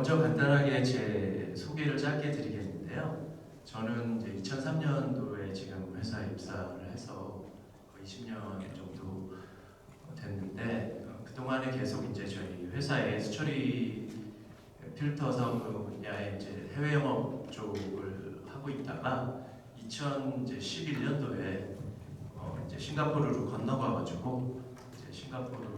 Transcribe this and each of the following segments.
먼저 간단하게 제 소개를 짧게 드리겠는데요. 저는 이제 2003년도에 지금 회사에 입사를 해서 거의 10년 정도 됐는데 그동안에 계속 이제 저희 회사의 수처리 필터 사업 분야에 이제 해외 영업 쪽을 하고 있다가 2011년도에 이제 싱가포르로 건너가가지고 이제 싱가포르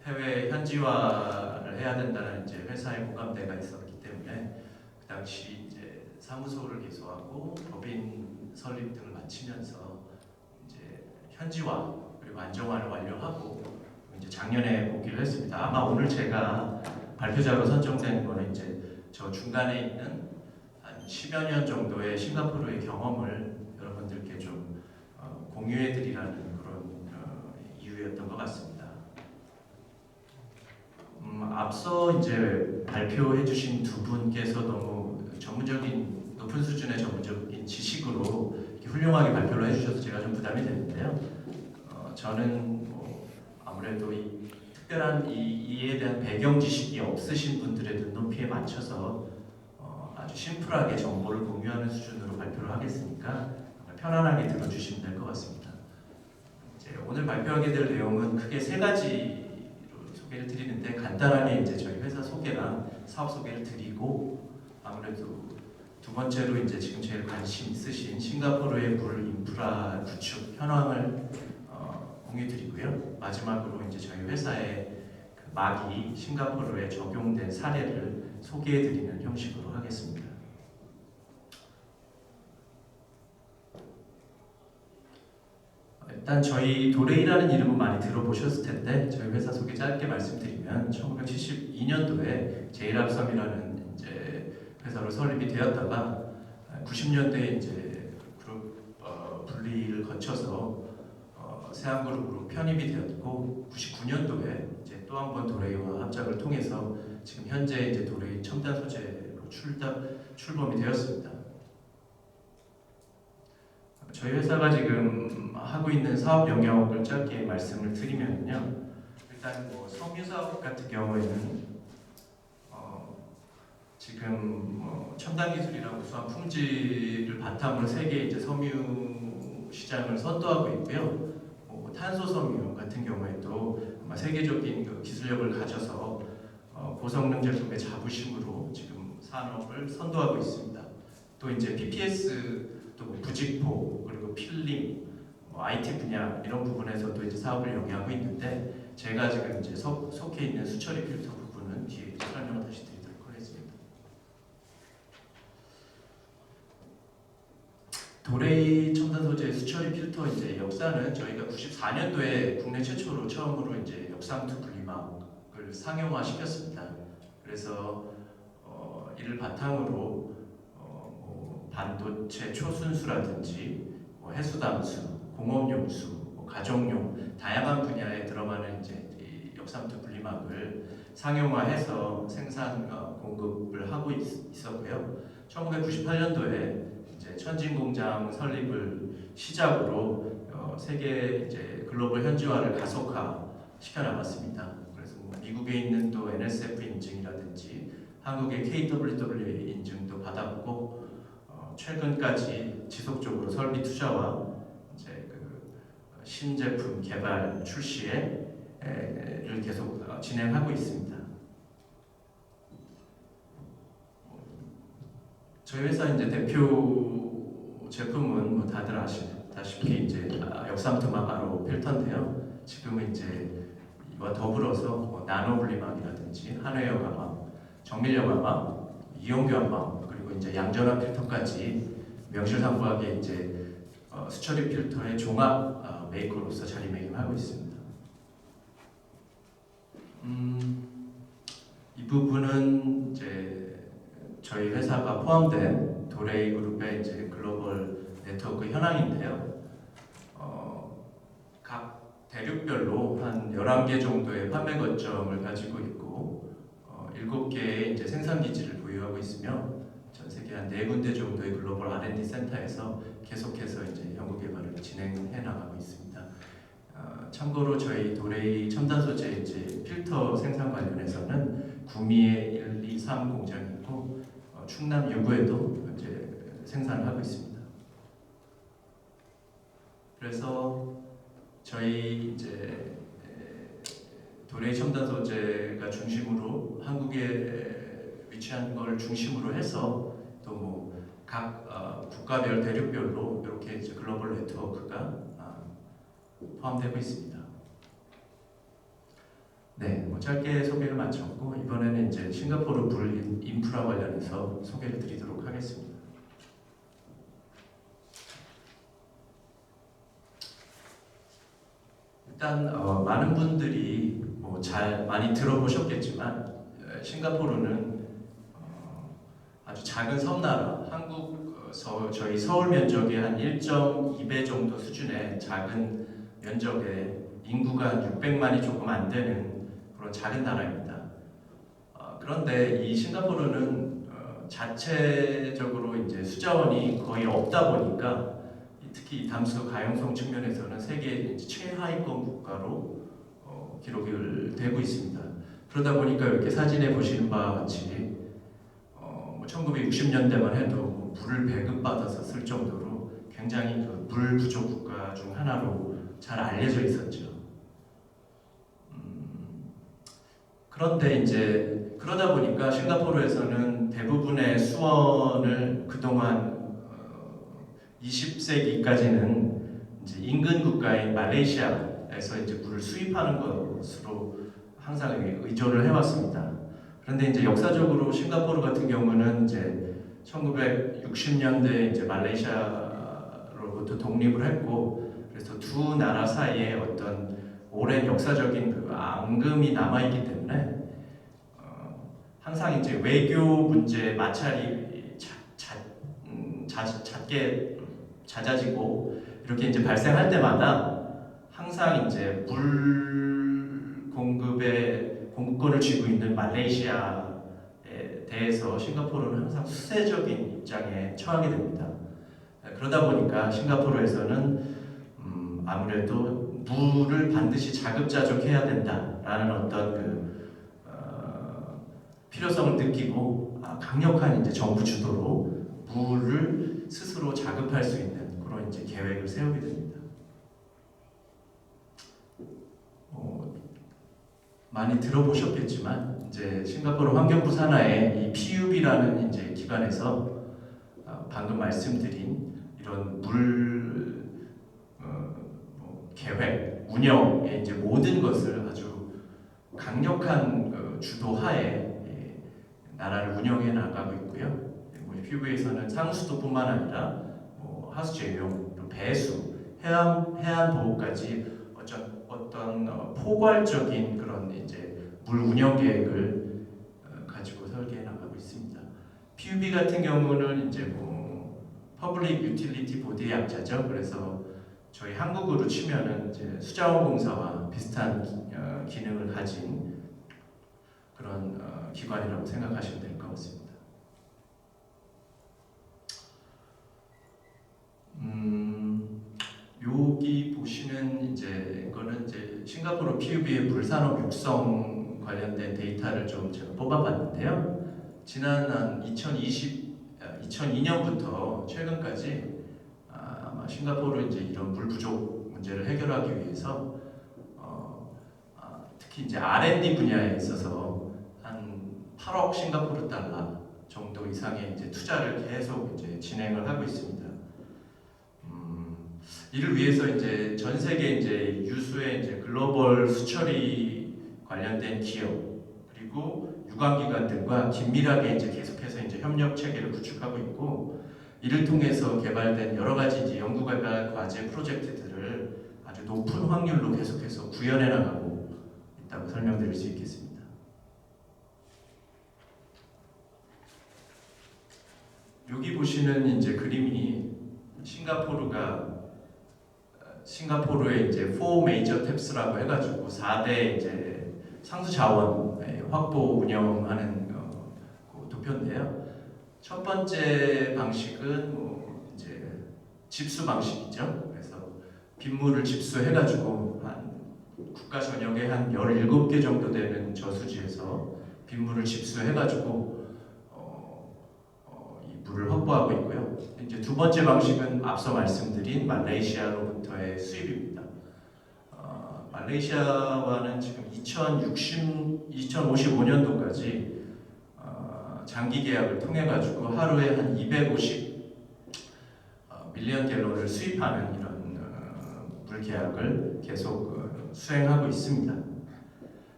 해외 현지화를 해야 된다는 이제 회사의 공감대가 있었기 때문에 그 당시 이제 사무소를 개소하고 법인 설립 등을 마치면서 이제 현지화 그리고 안정화를 완료하고 이제 작년에 복귀를 했습니다. 아마 오늘 제가 발표자로 선정된 거는 이제 저 중간에 있는 한 10여 년 정도의 싱가포르의 경험을 여러분들께 좀 공유해드리라는 그런 이유였던 것 같습니다. 앞서 이제 발표해주신 두 분께서 너무 높은 수준의 전문적인 지식으로 이렇게 훌륭하게 발표를 해주셔서 제가 좀 부담이 되는데요. 저는 아무래도 특별한 이에 대한 배경 지식이 없으신 분들의 눈높이에 맞춰서 아주 심플하게 정보를 공유하는 수준으로 발표를 하겠으니까 편안하게 들어주시면 될 것 같습니다. 이제 오늘 발표하게 될 내용은 크게 세 가지로 소개를 드리는데 간단하게 이제 저희 회사 소개랑 사업 소개를 드리고 아무래도 두 번째로 이제 지금 제일 관심 있으신 싱가포르의 물 인프라 구축 현황을 공유드리고요. 마지막으로 이제 저희 회사의 그 막이 싱가포르에 적용된 사례를 소개해드리는 형식으로 하겠습니다. 일단 저희 도레이라는 이름은 많이 들어보셨을 텐데 저희 회사 소개 짧게 말씀드리면 1972년도에 제일압섬이라는 이제 회사로 설립이 되었다가 90년대에 이제 그룹 분리를 거쳐서 세한그룹으로 편입이 되었고 99년도에 이제 또 한 번 도레이와 합작을 통해서 지금 현재 이제 도레이 첨단 소재로 출범이 되었습니다. 저희 회사가 지금 하고 있는 사업 영역을 짧게 말씀을 드리면요. 일단 섬유 사업 같은 경우에는 지금 첨단 기술이랑 우수한 품질을 바탕으로 세계 이제 섬유 시장을 선도하고 있고요. 탄소 섬유 같은 경우에도 아마 세계적인 그 기술력을 가져서 고성능 제품의 자부심으로 지금 산업을 선도하고 있습니다. 또 이제 PPS 또 부직포 그리고 필름, IT 분야 이런 부분에서도 이제 사업을 영위하고 있는데 제가 지금 이제 속해 있는 수처리 필터 부분은 뒤에 설명을 다시 드리도록 하겠습니다. 도레이 첨단 소재 수처리 필터 이제 역사는 저희가 94년도에 국내 최초로 처음으로 이제 역삼투 분리막을 상용화 시켰습니다. 그래서 이를 바탕으로 반도체 초순수라든지 해수담수, 공업용수, 가정용 다양한 분야에 들어가는 이제 이 역삼투 분리막을 상용화해서 생산 공급을 하고 있었고요. 1998년도에 이제 천진공장 설립을 시작으로 세계 이제 글로벌 현지화를 가속화 시켜 나갔습니다. 그래서 미국에 있는 또 NSF 인증이라든지 한국의 KWW 인증도 받았고 최근까지 지속적으로 설비 투자와 이제 그 신제품 개발 출시를 계속 진행하고 있습니다. 저희 회사 이제 대표 제품은 다들 아시다시피 이제 역삼투막 필터인데요. 지금은 이제 이와 더불어서 나노 분리막이라든지 한회역 암막, 정밀역 암막, 이온교 암막 그리고 이제 양전압 필터까지 명실상부하게 이제 수처리 필터의 종합 메이커로서 자리매김하고 있습니다. 이 부분은 이제 저희 회사가 포함된 도레이 그룹의 이제 글로벌 네트워크 현황인데요. 각 대륙별로 한 11개 정도의 판매 거점을 가지고 있고 7개의 이제 생산 기지를 보유하고 있으며 전 세계 한 4군데 정도의 글로벌 R&D 센터에서 계속해서 이제 연구 개발을 진행해 나가고 있습니다. 참고로 저희 도레이 첨단 소재 이제 필터 생산 관련해서는 구미에 1, 2, 3 공장이 있고 충남 유구에도 이제 생산을 하고 있습니다. 그래서 저희 이제 도레이 첨단 소재가 중심으로 한국에 위치한 걸 중심으로 해서 또 뭐 각 국가별 대륙별로 이렇게 이제 글로벌 네트워크가 포함되고 있습니다. 네, 뭐 짧게 소개를 마쳤고 이번에는 이제 싱가포르 물 인프라 관련해서 소개를 드리도록 하겠습니다. 일단 많은 분들이 뭐 잘 많이 들어보셨겠지만 싱가포르는 아주 작은 섬나라, 저희 서울 면적의 한 1.2배 정도 수준의 작은 면적에 인구가 한 600만이 조금 안 되는 그런 작은 나라입니다. 그런데 이 싱가포르는 자체적으로 이제 수자원이 거의 없다 보니까 특히 담수 가용성 측면에서는 세계 최하위권 국가로 기록이 되고 있습니다. 그러다 보니까 이렇게 사진에 보시는 바와 같이 1960년대만 해도 물을 배급받아서 쓸 정도로 굉장히 물 부족 국가 중 하나로 잘 알려져 있었죠. 그런데 이제 그러다 보니까 싱가포르에서는 대부분의 수원을 그동안 20세기까지는 이제 인근 국가인 말레이시아에서 이제 물을 수입하는 것으로 항상 의존을 해왔습니다. 그런데 이제 역사적으로 싱가포르 같은 경우는 이제 1960년대 이제 말레이시아로부터 독립을 했고, 그래서 두 나라 사이에 어떤 오랜 역사적인 그 앙금이 남아있기 때문에 항상 이제 외교 문제 마찰이 잦아지고 이렇게 이제 발생할 때마다 항상 이제 물 공급권을 쥐고 있는 말레이시아에 대해서 싱가포르는 항상 수세적인 입장에 처하게 됩니다. 그러다 보니까 싱가포르에서는 아무래도 물을 반드시 자급자족해야 된다라는 어떤 필요성을 느끼고 강력한 이제 정부 주도로 물을 스스로 자급할 수 있는 그런 이제 계획을 세우게 됩니다. 많이 들어보셨겠지만 이제 싱가포르 환경부 산하의 이 PUB라는 이제 기관에서 방금 말씀드린 이런 물 계획, 운영의 이제 모든 것을 아주 강력한 주도하에 나라를 운영해 나가고 있고요. PUB에서는 상수도뿐만 아니라 하수제용, 배수, 해안 보호까지 어떤 포괄적인 그런 이제 물 운영 계획을 가지고 설계해 나가고 있습니다. PUB 같은 경우는 이제 Public Utility Board의 약자죠. 그래서 저희 한국으로 치면은 이제 수자원공사와 비슷한 기능을 가진 그런 기관이라고 생각하시면 될 것 같습니다. 여기 보시는 이제 이거는 이제 싱가포르 PUB의 물산업 육성 관련된 데이터를 좀 제가 뽑아봤는데요. 지난 2002년부터 최근까지 아마 싱가포르 이제 이런 물 부족 문제를 해결하기 위해서 특히 이제 R&D 분야에 있어서 한 8억 싱가포르 달러 정도 이상의 이제 투자를 계속 이제 진행을 하고 있습니다. 이를 위해서 이제 전 세계 이제 유수의 이제 글로벌 수처리 관련된 기업 그리고 유관기관들과 긴밀하게 이제 계속해서 이제 협력 체계를 구축하고 있고, 이를 통해서 개발된 여러 가지 이제 연구개발 과제 프로젝트들을 아주 높은 확률로 계속해서 구현해 나가고 있다고 설명드릴 수 있겠습니다. 여기 보시는 이제 그림이 싱가포르의 이제 4 메이저 탭스라고 해가지고 4대 이제 상수 자원 확보 운영하는 그 도표인데요. 첫 번째 방식은 이제 집수 방식이죠. 그래서 빗물을 집수해가지고 한 국가 전역에 한 17개 정도 되는 저수지에서 빗물을 집수해가지고 이 물을 확보하고 있고요. 이제 두 번째 방식은 앞서 말씀드린 말레이시아로부터의 수입입니다. 말레이시아와는 지금 2055년도까지 장기 계약을 통해 가지고 하루에 한 250 밀리언 갤런을 수입하는 이런 물 계약을 계속 수행하고 있습니다.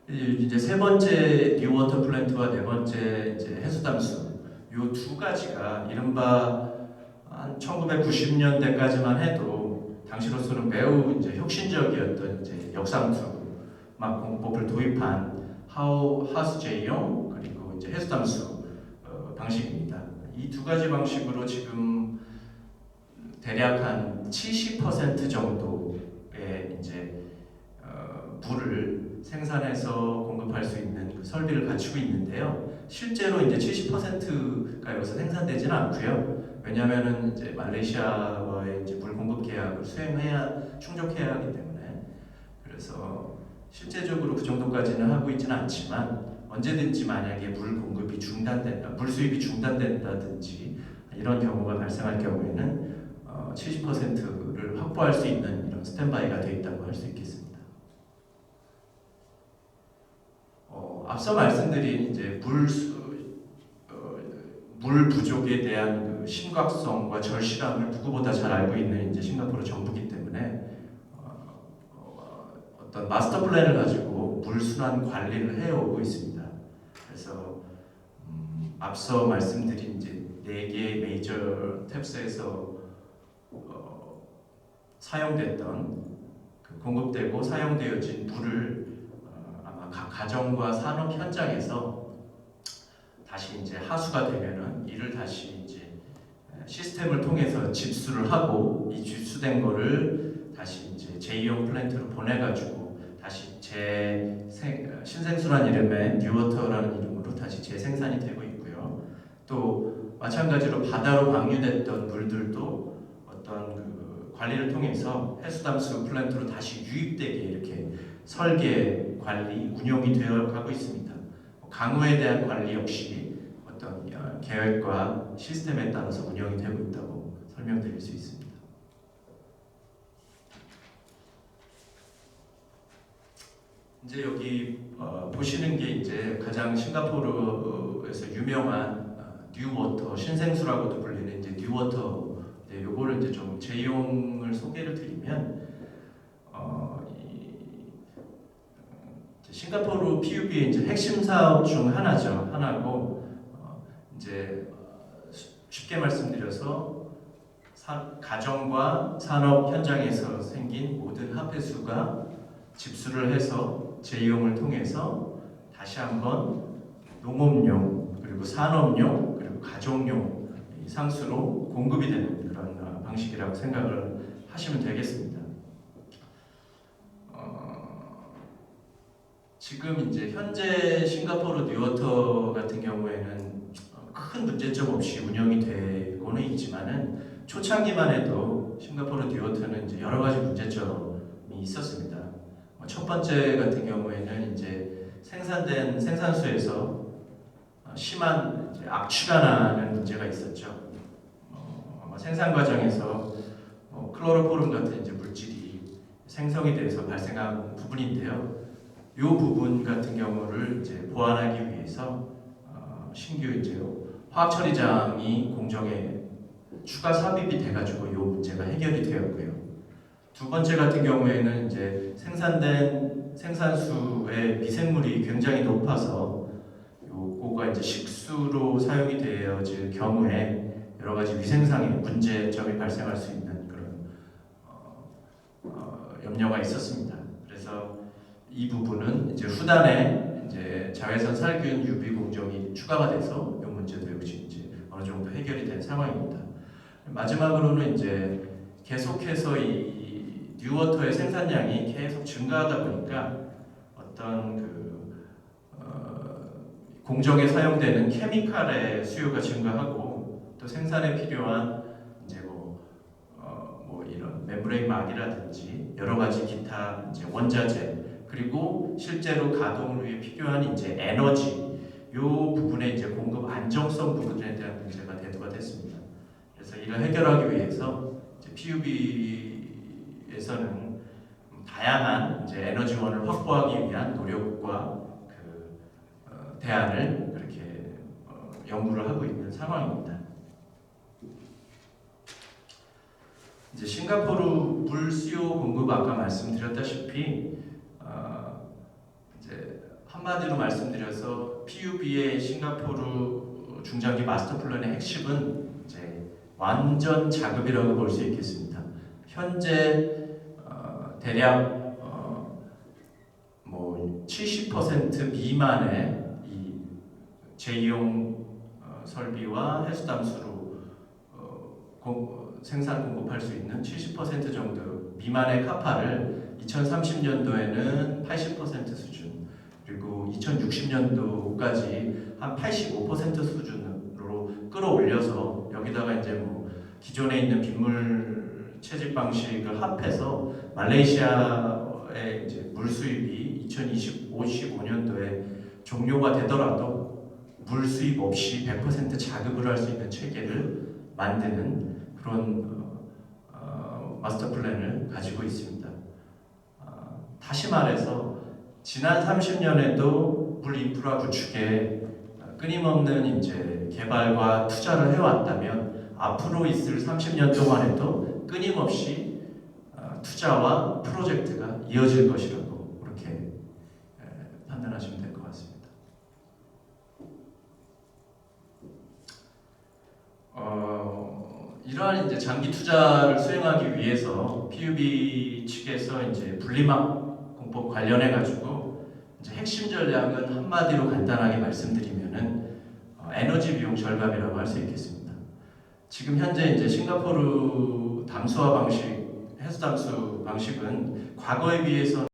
이제 세 번째 뉴워터 플랜트와 네 번째 이제 해수담수 요 두 가지가 이른바 한 1990년대까지만 해도 당시로서는 매우 이제 혁신적이었던 이제 역상투막 공법을 도입한 하수제이용 그리고 이제 해수담수 방식입니다. 이 두 가지 방식으로 지금 대략 한 70% 정도의 이제 물을 생산해서 공급할 수 있는 그 설비를 갖추고 있는데요. 실제로 이제 70%가 여기서 생산되지는 않고요. 왜냐하면은 이제 말레이시아와의 이제 물 공급 계약을 수행해야 충족해야 하기 때문에 그래서 실제적으로 그 정도까지는 하고 있지는 않지만 언제든지 만약에 물 공급이 중단된다, 물 수입이 중단된다든지 이런 경우가 발생할 경우에는 70%를 확보할 수 있는 이런 스탠바이가 되어 있다고 할 수 있겠습니다. 앞서 말씀드린 이제 물 부족에 대한 그 심각성과 절실함을 누구보다 잘 알고 있는 이제 싱가포르 정부이기 때문에 어떤 마스터 플랜을 가지고 물 순환 관리를 해오고 있습니다. 그래서 앞서 말씀드린 이제 4개의 메이저 탭스에서 사용됐던 공급되고 사용되어진 물을 아마 각 가정과 산업 현장에서 다시 이제 하수가 되면은 이를 다시 이제 시스템을 통해서 집수를 하고 이 집수된 거를 다시 이제 제2형 플랜트로 보내가지고 다시 신생수란 이름의 뉴워터라는 이름으로 다시 재생산이 되고 있고요. 또 마찬가지로 바다로 방류됐던 물들도 어떤 그 관리를 통해서 해수담수 플랜트로 다시 유입되게 이렇게 설계, 관리, 운용이 되어 가고 있습니다. 강우에 대한 관리 역시 어떤 계획과 시스템에 따라서 운영이 되고 있다고 설명드릴 수 있습니다. 이제 여기 보시는 게 이제 가장 싱가포르에서 유명한 뉴워터, 신생수라고도 불리는 이제 뉴워터. 요거를 이제 좀 제용을 소개를 드리면 싱가포르 PUB의 이제 핵심 사업 중 하나고 이제 쉽게 말씀드려서 가정과 산업 현장에서 생긴 모든 하폐수가 집수를 해서 재이용을 통해서 다시 한번 농업용 그리고 산업용 그리고 가정용 상수로 공급이 되는 그런 방식이라고 생각을 하시면 되겠습니다. 지금 이제 현재 싱가포르 뉴워터 같은 경우에는 큰 문제점 없이 운영이 되고는 있지만은 초창기만 해도 싱가포르 뉴워터는 이제 여러 가지 문제점이 있었습니다. 첫 번째 같은 경우에는 이제 생산된 생산수에서 심한 이제 악취가 나는 문제가 있었죠. 생산 과정에서 클로로포름 같은 이제 물질이 생성이 돼서 발생한 부분인데요. 이 부분 같은 경우를 이제 보완하기 위해서 신규 이제 화학 처리장이 공정에 추가 삽입이 돼가지고 이 문제가 해결이 되었고요. 두 번째 같은 경우에는 이제 생산된 생산수의 미생물이 굉장히 높아서 요거가 이제 식수로 사용이 되어질 경우에 여러 가지 위생상의 문제점이 발생할 수 있는 그런 염려가 있었습니다. 그래서 이 부분은 이제 후단에 이제 자외선 살균 유비 공정이 추가가 돼서 이 문제도 역시 이제 어느 정도 해결이 된 상황입니다. 마지막으로는 이제 계속해서 이 뉴워터의 생산량이 계속 증가하다 보니까 어떤 그 공정에 사용되는 케미칼의 수요가 증가하고 또 생산에 필요한 이제 뭐 이런 멤브레인 막이라든지 여러 가지 기타 이제 원자재 그리고 실제로 가동을 위해 필요한 이제 에너지 요 부분의 이제 공급 안정성 부분에 대한 문제가 대두가 됐습니다. 그래서 이를 해결하기 위해서 이제 PUB에서는 다양한 이제 에너지원을 확보하기 위한 노력과 그 대안을 그렇게 연구를 하고 있는 상황입니다. 이제 싱가포르 물 수요 공급 아까 말씀드렸다시피 이제 한마디로 말씀드려서 PUB의 싱가포르 중장기 마스터 플랜의 핵심은 이제 완전 자급이라고 볼 수 있겠습니다. 현재 대략 뭐 70% 미만의 이 재이용 설비와 해수담수로 생산 공급할 수 있는 70% 정도 미만의 카파를 2030년도에는 80% 수준, 그리고 2060년도까지 한 85% 수준으로 끌어올려서 여기다가 이제 뭐 기존에 있는 빗물 채집 방식을 합해서 말레이시아의 이제 물 수입이 2025년도에 종료가 되더라도 물 수입 없이 100% 자급을 할 수 있는 체계를 만드는 그런 마스터 플랜을 가지고 있습니다. 다시 말해서 지난 30년에도 물 인프라 구축에 끊임없는 이제 개발과 투자를 해왔다면 앞으로 있을 30년 동안에도 끊임없이 투자와 프로젝트가 이어질 것이라고 그렇게 판단하시면 될 것 같습니다. 이러한 이제 장기 투자를 수행하기 위해서 PUB 측에서 이제 분리막 공법 관련해 가지고 이제 핵심 전략은 한마디로 간단하게 말씀드리면은 에너지 비용 절감이라고 할 수 있겠습니다. 지금 현재 이제 싱가포르 담수화 방식, 해수 담수 방식은 과거에 비해서는